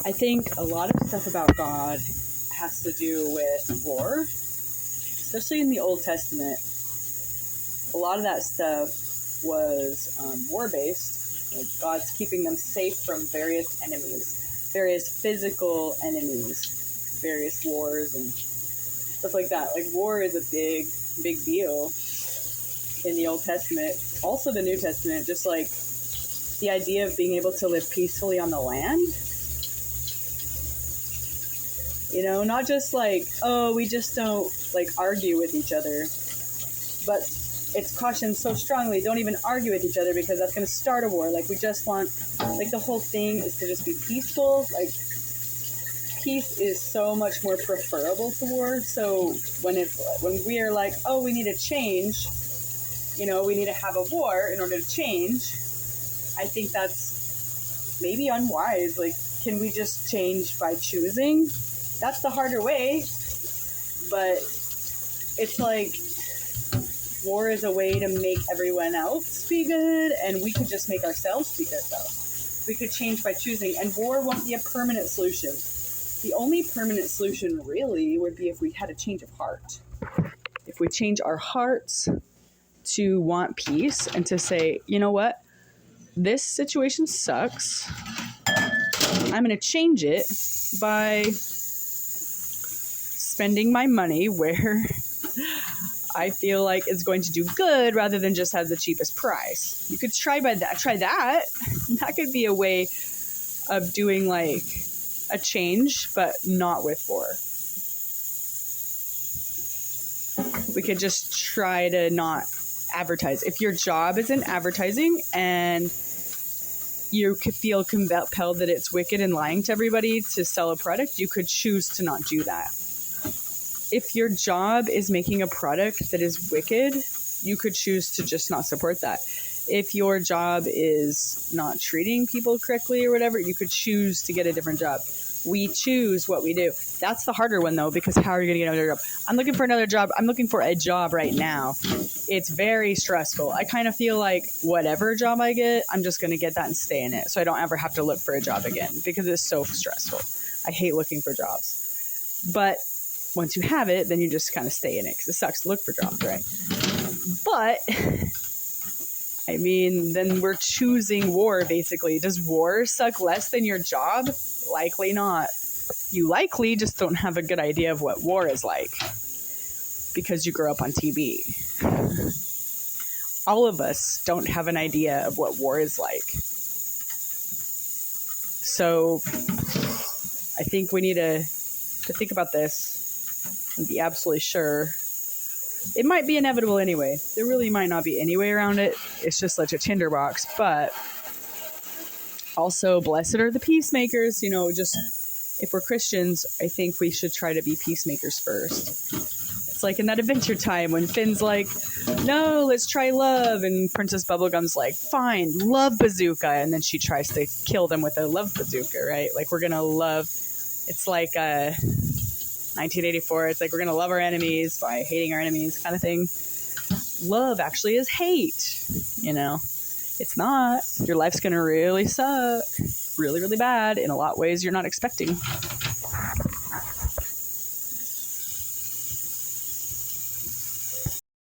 I think a lot of stuff about God has to do with war, especially in the Old Testament. A lot of that stuff was war-based. Like God's keeping them safe from various enemies, various physical enemies, various wars and stuff like that. Like war is a big deal in the Old Testament. Also the New Testament, just like the idea of being able to live peacefully on the land. You know, not just like, oh, we just don't like argue with each other, but it's cautioned so strongly, don't even argue with each other because that's going to start a war. Like we just want, like the whole thing is to just be peaceful. Like peace is so much more preferable to war. So when we are like, oh, we need to change, you know, we need to have a war in order to change, I think that's maybe unwise. Like, can we just change by choosing? That's the harder way. But it's like war is a way to make everyone else be good, and we could just make ourselves be good, though. We could change by choosing, and war won't be a permanent solution. The only permanent solution, really, would be if we had a change of heart. If we change our hearts to want peace and to say, you know what? This situation sucks. I'm going to change it by spending my money where I feel like it's going to do good rather than just have the cheapest price. You could try that. That could be a way of doing like a change, but not with war. We could just try to not advertise. If your job is in advertising and you could feel compelled that it's wicked and lying to everybody to sell a product, you could choose to not do that. If your job is making a product that is wicked, you could choose to just not support that. If your job is not treating people correctly or whatever, you could choose to get a different job. We choose what we do. That's the harder one, though, because how are you going to get another job? I'm looking for another job. I'm looking for a job right now. It's very stressful. I kind of feel like whatever job I get, I'm just going to get that and stay in it, so I don't ever have to look for a job again because it's so stressful. I hate looking for jobs. But once you have it, then you just kind of stay in it because it sucks to look for jobs, right? But, I mean, then we're choosing war, basically. Does war suck less than your job? Likely not. You likely just don't have a good idea of what war is like because you grew up on TV. All of us don't have an idea of what war is like. So, I think we need to think about this and be absolutely sure. It might be inevitable anyway. There really might not be any way around it. It's just such a tinderbox. But also, blessed are the peacemakers. You know, just if we're Christians, I think we should try to be peacemakers first. It's like in that Adventure Time when Finn's like, no, let's try love. And Princess Bubblegum's like, fine, love bazooka. And then she tries to kill them with a love bazooka, right? Like, we're going to love. It's like 1984. It's like we're going to love our enemies by hating our enemies kind of thing. Love actually is hate, you know. It's not. Your life's going to really suck. Really, really bad in a lot of ways you're not expecting.